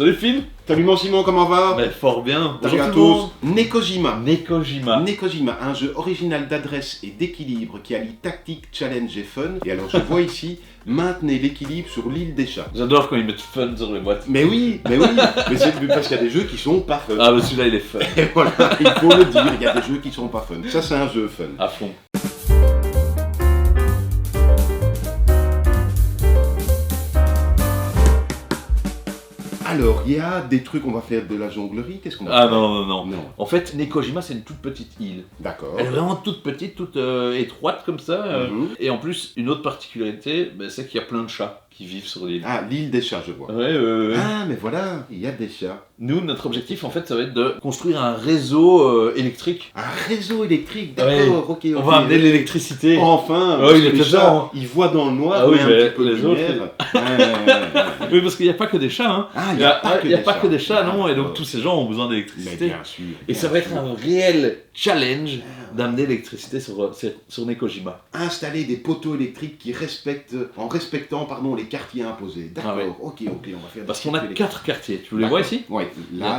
Salut Phil. Salut mon Simon, comment va? Mais fort bien. Salut à Bonjour tout le tous. monde. Nekojima. Nekojima. Un jeu original d'adresse et d'équilibre qui allie tactique, challenge et fun. Et alors je vois ici, maintenez l'équilibre sur l'île des chats. J'adore quand ils mettent fun sur les boîtes. Mais oui, mais c'est parce qu'il y a des jeux qui sont pas fun. Ah bah celui-là il est fun. Et voilà, il faut le dire, il y a des jeux qui sont pas fun. Ça c'est un jeu fun. À fond. Alors, il y a des trucs, on va faire de la jonglerie, qu'est-ce qu'on va Ah faire? non. Non, En fait, Nekojima c'est une toute petite île. d'accord. Elle est vraiment toute petite, toute étroite comme ça. Mhm. Et en plus, une autre particularité, c'est qu'il y a plein de chats qui vivent sur l'île. Ah, l'île des chats, je vois. Ouais. Ah, mais voilà, il y a des chats. Nous, notre objectif en fait, ça va être de construire un réseau électrique. Un réseau électrique, Ouais. d'accord, ok. On va amener l'électricité. Enfin, Ouais, parce il que est les dedans, chats, hein. ils voient dans le noir, Ah oui, mais un mais petit peu de les autres, lumière. Ouais. Oui, parce qu'il n'y a pas que des chats. Hein. Ah, Il n'y a pas que des chats, non. Et donc D'accord. tous ces gens ont besoin Mais d'électricité. bien sûr. Et ça va être un réel challenge d'amener l'électricité sur Nekojima. Installer des poteaux électriques qui respectent, en respectant les quartiers imposés. D'accord, Ah ouais. ok, on va faire Parce des qu'on a circuits 4 quartiers. Tu les D'accord. vois ici? Oui, là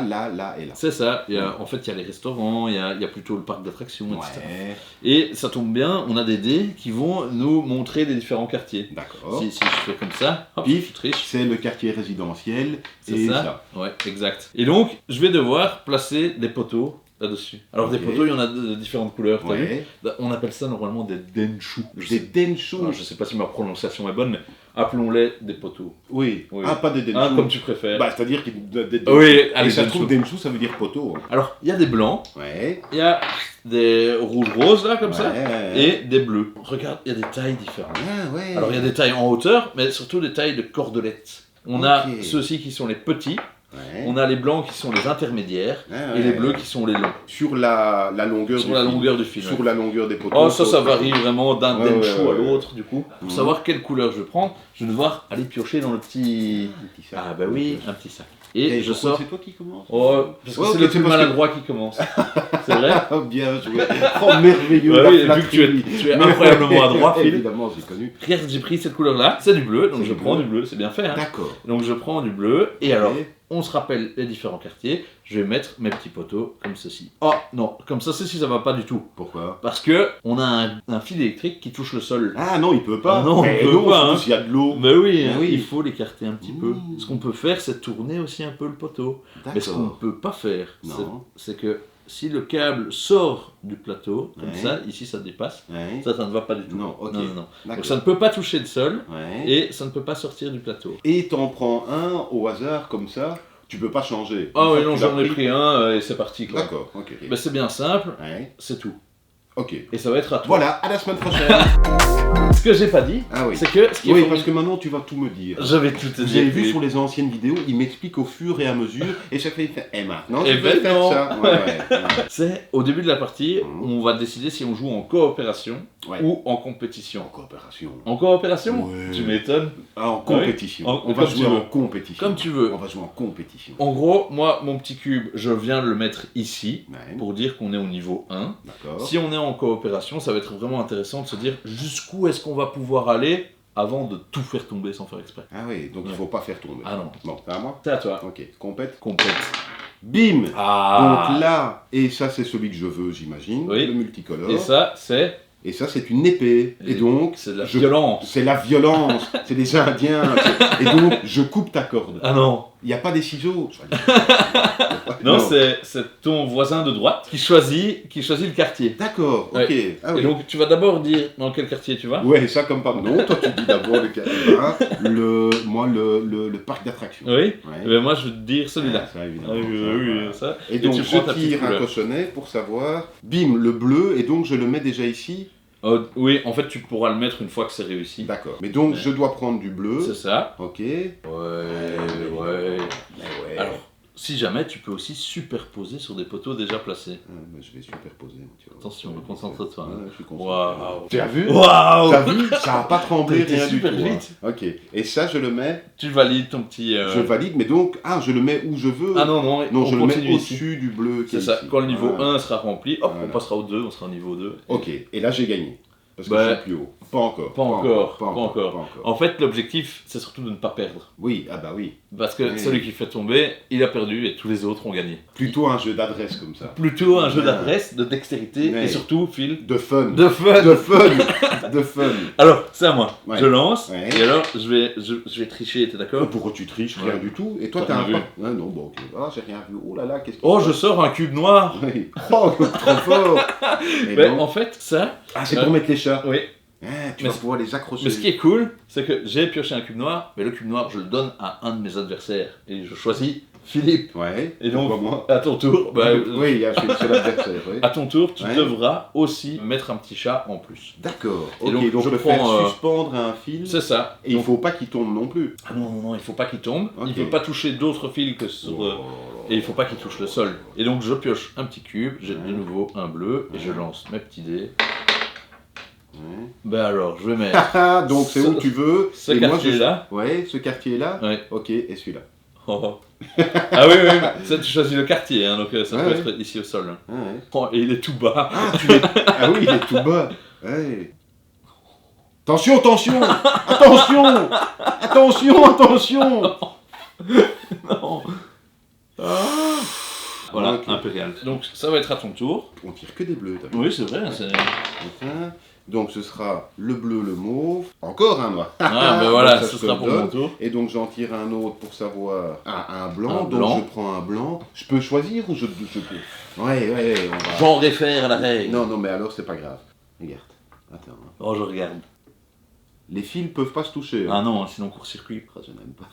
et là. C'est ça. En fait, il y a les restaurants, il y a plutôt le parc d'attractions, etc. Ouais, Et ça tombe bien, on a des dés qui vont nous montrer les différents quartiers. d'accord. Si je fais comme ça, hop, Pif. je triche. C'est le quartier résidentiel C'est et ça. Ouais, exact. Et donc, je vais devoir placer des poteaux là-dessus. Alors, Ok. des poteaux, il y en a de différentes couleurs, t'as vu? Ouais. On appelle ça normalement des denshu. Des denshus. Je sais pas si ma prononciation est bonne, mais appelons-les des poteaux. Oui. Oui. Ah, pas des denshus. Hein, comme tu préfères. Bah, c'est-à-dire qu'il des Oui, et allez, ça se denshu. trouve, denshus, ça veut dire poteau. Alors, il y a des blancs, Ouais. il y a des rouges-roses là, comme ça, Ouais. et des bleus. Regarde, il y a des tailles différentes. Ah, ouais. Alors, il y a des tailles en hauteur, mais surtout des tailles de cordelettes. On a Ok. ceux-ci qui sont les petits, Ouais. on a les blancs qui sont les intermédiaires, Ah, et les ouais. bleus qui sont les longs. Sur la longueur Sur du la fil. longueur du fil. Sur ouais. la longueur des poteaux. Oh, ça varie vraiment d'un Ouais, denshu ouais, à ouais. l'autre, du coup. Pour Mhm. savoir quelle couleur je prends, je vais devoir aller piocher dans le petit... Un petit sac. Ah bah oui, un petit sac. Et je pourquoi sors... C'est toi qui commence. Oh, parce que Ouais, c'est ok, le c'est plus parce que- maladroit qui commence. C'est vrai? Ah, bien joué. Oh, merveilleux. Ouais, la oui, vu que flatterie. tu es incroyablement adroit, Phil. Évidemment, j'ai connu. Regarde, j'ai pris cette couleur-là, c'est du bleu, donc C'est je du prends bleu. du bleu, c'est bien fait. Hein. D'accord. Donc je prends du bleu, et alors, Ok. on se rappelle les différents quartiers, je vais mettre mes petits poteaux comme ceci. Oh non, comme ça, ceci, ça va pas du tout. Pourquoi? Parce que on a un fil électrique qui touche le sol. Ah non, il peut pas. Ah non, il Mais peut non, pas, surtout hein. s'il y a de l'eau. Mais oui, Mais hein, oui. il faut l'écarter un petit peu. Mmh. Ce qu'on peut faire, c'est tourner aussi un peu le poteau. Mais ce qu'on ne D'accord. peut pas faire, Non. c'est que si le câble sort du plateau, comme Ouais. ça, ici ça dépasse, Ouais. ça ne va pas du tout. Non, ok. Non. Donc D'accord. ça ne peut pas toucher le sol Ouais. et ça ne peut pas sortir du plateau. Et t'en prends un au hasard comme ça, tu peux pas changer. Ah Une oui, fois non, que tu l'as j'en ai pris un et c'est parti. Quoi. D'accord, ok. Mais c'est bien simple, Ouais. c'est tout. Ok. Et ça va être à toi. Voilà, à la semaine prochaine. Ce que j'ai pas dit, Ah oui. c'est que ce qui est Oui, formidable- parce que maintenant tu vas tout me dire. Je vais tout te Vous avez dire. vu sur les anciennes vidéos, il m'explique au fur et à mesure, et chaque fois il fait, et maintenant Eh je vais ben faire non. ça. Ouais. C'est au début de la partie, Mhm. on va décider si on joue en coopération Ouais. ou en En compétition. coopération. En coopération? Ouais. Tu m'étonnes. Ah, en Ah oui. compétition. En- On va comme jouer tu veux. en compétition. Comme tu veux. On va jouer en compétition. En gros, moi, mon petit cube, je viens de le mettre ici Ouais. pour dire qu'on est au niveau 1. D'accord. Si on est en coopération, ça va être vraiment intéressant de se dire jusqu'où est-ce qu'on va pouvoir aller avant de tout faire tomber sans faire exprès. Ah oui, donc il Ouais. faut pas faire tomber. Ah non. Bon, c'est à moi. C'est à toi. Ok, compète. Complète. Bim. Ah. Donc là, et ça c'est celui que je veux, j'imagine, Oui. le multicolore. Et ça, c'est C'est une épée. Et donc, c'est de la je- violence. c'est la violence. C'est les Indiens. Et donc, je coupe ta corde. Ah non. Il n'y a pas des ciseaux. Non, c'est ton voisin de droite qui choisit le quartier. D'accord, ok. Ouais. Ah oui. Et donc, tu vas d'abord dire dans quel quartier tu vas. Ouais, ça comme pas. Non, toi tu dis d'abord le parc d'attractions. Oui. Ouais. Eh ben, moi, je vais te dire celui-là. Ça, évidemment. Ah oui, ça, oui, voilà. ça. Et donc, tu prends ta je petite tire un couleur. cochonnet pour savoir. Bim, le bleu, et donc je le mets déjà ici. Oui, en fait, tu pourras le mettre une fois que c'est réussi. D'accord. Mais donc, Ouais. je dois prendre du bleu. C'est ça. Ok. Ouais. Mais ouais. Alors, si jamais, tu peux aussi superposer sur des poteaux déjà placés. Ah, mais je vais superposer. Tu vois. Attention, concentre-toi. Ouais, je suis concentré. Waouh. Tu as vu? Waouh. T'as vu? Ça n'a pas tremblé, T'as été rien du tout. super hein. vite. Ok. Et ça, je le mets. Tu valides ton petit. Je valide, mais donc, je le mets où je veux. Ah non, non, Non, on je le mets continue ici. au-dessus du bleu. qui C'est est ça. ici. Quand le niveau Voilà. 1 sera rempli, hop, Voilà. on passera au 2, on sera au niveau 2. Ok. Et là, j'ai gagné. Parce que Bah, je suis plus haut. Pas encore. Pas encore. Pas encore. En fait, l'objectif, c'est surtout de ne pas perdre. Oui, ah bah oui. Parce que Oui. celui qui fait tomber, il a perdu et tous les autres ont gagné. Plutôt un jeu d'adresse comme ça. Plutôt un jeu Ouais. d'adresse, de dextérité Ouais. et surtout, Phil, De fun. de fun. De fun. De fun. Alors, c'est à moi. Ouais. Je lance Ouais. et alors je vais tricher, t'es d'accord? Pourquoi tu triches? Ouais. Rien du tout. Et toi, T'as t'as un rien vu? Ah non, bon, ok. Ah, j'ai rien vu. Oh là là, qu'est-ce que Oh, je sors un cube noir. Oui. Oh, trop fort. Et Mais donc- en fait, ça, Ah, c'est pour mettre les chats. oui. Ah, tu Mais vas c'est- pouvoir les accrocher. Mais ce qui est cool, c'est que j'ai pioché un cube noir, mais le cube noir, je le donne à un de mes adversaires. Et je choisis Philippe. Ouais. Et donc, Pourquoi moi? à ton tour, Oui, il y a c'est l'adversaire. Oui. à ton tour, tu Ouais. devras aussi mettre un petit chat en plus. D'accord. Et Ok, donc, donc je le prends, faire suspendre à un fil. C'est ça. Et il Donc- faut pas qu'il tombe non plus. Ah non, non, non, il faut pas qu'il tombe. Ok. Il ne faut pas toucher d'autres fils que sur. Et il faut pas qu'il touche le sol. Et donc je pioche un petit cube, j'ai de nouveau un bleu, et je lance mes petits dés. Ouais. Ben alors, je vais mettre Ah, donc c'est Ce- où tu veux. ce Et moi, quartier-là. Ouais, ce quartier-là. Ouais. Ok, et celui-là. Oh. Ah oui, oui, ça tu choisis le quartier, hein, donc ça Ouais, peut ouais. être ici au sol. Ah, ouais. Oh, et il est tout bas. Ah, ah oui, il est tout bas. Ouais. Attention, attention. Attention. Attention, attention. Non. Ah. Voilà, Ok. impérial. Donc ça va être à ton tour. On tire que des bleus. t'as vu. Oui, c'est vrai. C'est... Enfin, donc ce sera le bleu, le mauve. Encore un noir. Ah, ben voilà, Donc ça, ce je te sera le pour donne. mon tour. Et donc j'en tire un autre pour savoir. Ah, un blanc. Un Donc blanc. je prends un blanc. Je peux choisir ou je peux. Ouais, on va. J'en réfère à la règle. Non, non, mais alors c'est pas grave. Regarde. Attends. Hein. Oh, je regarde. Les fils peuvent pas se toucher. hein. Ah non, sinon court-circuit. Ah, je n'aime pas.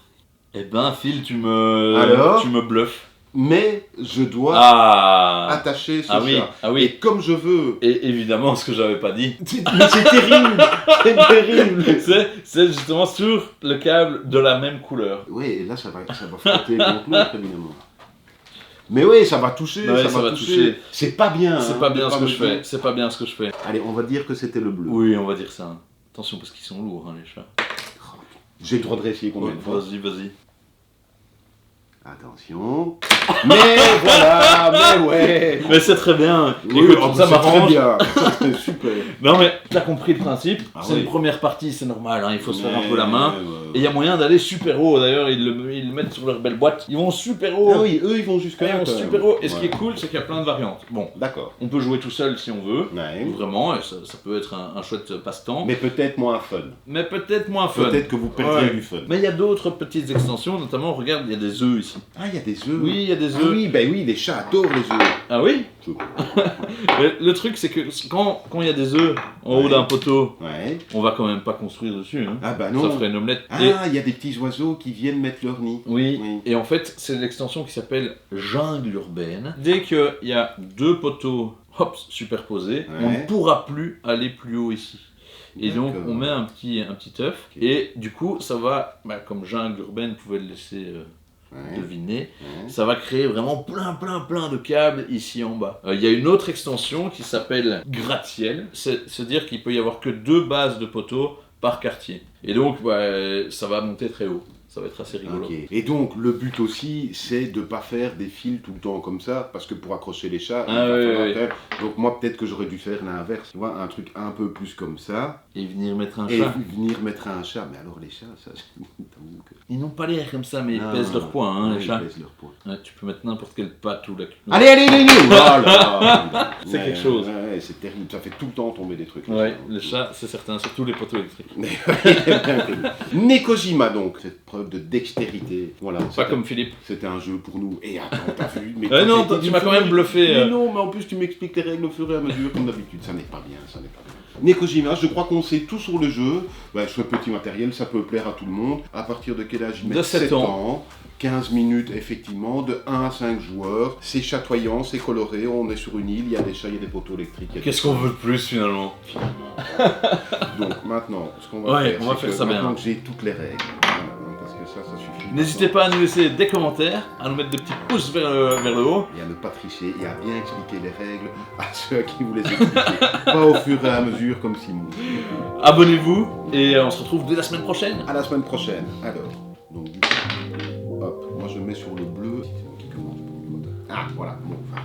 Eh ben, Phil, tu me... Alors tu me bluffes. Mais je dois Ah. attacher ce Ah oui, chat. ah oui. Et comme je veux. Et évidemment, ce que j'avais pas dit, Mais c'est terrible. C'est terrible. c'est justement sur le câble de la même couleur. Oui, et là ça va frotter contre l'autre évidemment. Mais oui, ça va toucher, Ouais, ça va toucher. C'est pas bien. C'est hein, pas de bien ce que me je dire. fais. C'est pas bien ce que je fais. Allez, on va dire que c'était le bleu. Oui, on va dire ça. Attention parce qu'ils sont lourds, hein, les chats. J'ai le droit de réessayer combien de fois? Vas-y, vas-y. Attention. Mais voilà, mais ouais. Mais c'est très bien. Oui, Écoute, oh, ça c'est très m'arrange. bien. C'est super. Non mais t'as compris le principe. Ah c'est oui. une première partie, c'est normal. Hein, il faut se faire un Mais, peu la main. Et il y a moyen d'aller super haut. D'ailleurs, ils le mettent sur leur belle boîte. Ils vont super haut. Ah oui, eux ils vont jusqu'à Ils là. vont quand même. super haut. Et ce qui Ouais. est cool, c'est qu'il y a plein de variantes. Bon, D'accord. on peut jouer tout seul si on veut. Ouais. Vraiment, et ça peut être un chouette passe-temps. Mais peut-être moins fun. Mais peut-être moins fun. Peut-être que vous perdrez Ouais. du fun. Mais il y a d'autres petites extensions, notamment, regarde, il y a des œufs ici. Ah, il y a des œufs. Oui, il y a des Ah œufs. oui, ben oui, les chats adorent les œufs. Ah oui Je- Le truc, c'est que quand il y a des œufs en haut Ouais. d'un poteau, Ouais. on va quand même pas construire dessus. Hein. Ah bah Ça non. ferait une omelette. Ah, Et, il y a des petits oiseaux qui viennent mettre leur nid. oui. Oui. Et en fait, c'est l'extension qui s'appelle jungle urbaine. Dès qu'il y a deux poteaux hop, superposés, on Ouais. ne pourra plus aller plus haut ici. Et donc, D'accord. on met un petit œuf. Et du coup, ça va, comme jungle urbaine pouvait le laisser Ouais. deviner, Ouais. ça va créer vraiment plein de câbles ici en bas. Il y a une autre extension qui s'appelle gratte-ciel. C'est-à-dire qu'il peut y avoir que 2 bases de poteaux par quartier. Et donc, ça va monter très haut. Ça va être assez rigolo. Ok. Et donc, le but aussi, c'est de pas faire des fils tout le temps comme ça, parce que pour accrocher les chats, il Ah va oui, falloir oui. quand même- Donc moi, peut-être que j'aurais dû faire l'inverse, tu vois, un truc un peu plus comme ça, Et venir mettre un et chat. venir mettre un chat. Mais alors les chats, ça, t'avoue que... Ils n'ont pas l'air comme ça, mais ils Ah, pèsent leur poids, hein, ouais, les chats. Ils pèsent leur poids. Ouais, tu peux mettre n'importe quelle patte ou la... Allez oh là là. C'est Ouais, quelque chose. Ouais, c'est terrible, ça fait tout le temps tomber des trucs. Ouais, les chats, c'est certain, surtout les poteaux électriques. Nekojima donc, cette preuve de dextérité. Voilà, Pas comme Philippe. c'était un jeu pour nous. Et attends, t'as vu mais Non, t'as été tu m'as quand même bluffé. Mais non, mais en plus tu m'expliques les règles au fur et à mesure, comme d'habitude. Ça n'est pas bien, ça n'est pas bien. Nekojima, je crois qu'on sait tout sur le jeu. Ce petit matériel, ça peut plaire à tout le monde. À partir de quel âge ils De mettent 7 ans. 15 minutes, effectivement, de 1 à 5 joueurs. C'est chatoyant, c'est coloré, on est sur une île, il y a des chats, il y a des poteaux électriques. il y a Qu'est-ce des- qu'on veut de plus finalement? Donc maintenant, ce qu'on va Ouais, faire, on va c'est faire que ça bien. maintenant que j'ai toutes les règles, voilà, parce que ça suffit. N'hésitez pas à nous laisser des commentaires, à nous mettre des petits pouces vers le haut. Et à ne pas tricher et à bien expliquer les règles à ceux à qui vous les expliquez. Pas au fur et à mesure comme Simon. Abonnez-vous et on se retrouve dès la semaine prochaine. À la semaine prochaine. Alors, donc du coup, hop, moi je mets sur le bleu. C'est moi qui commence. Ah, voilà. Bon, enfin,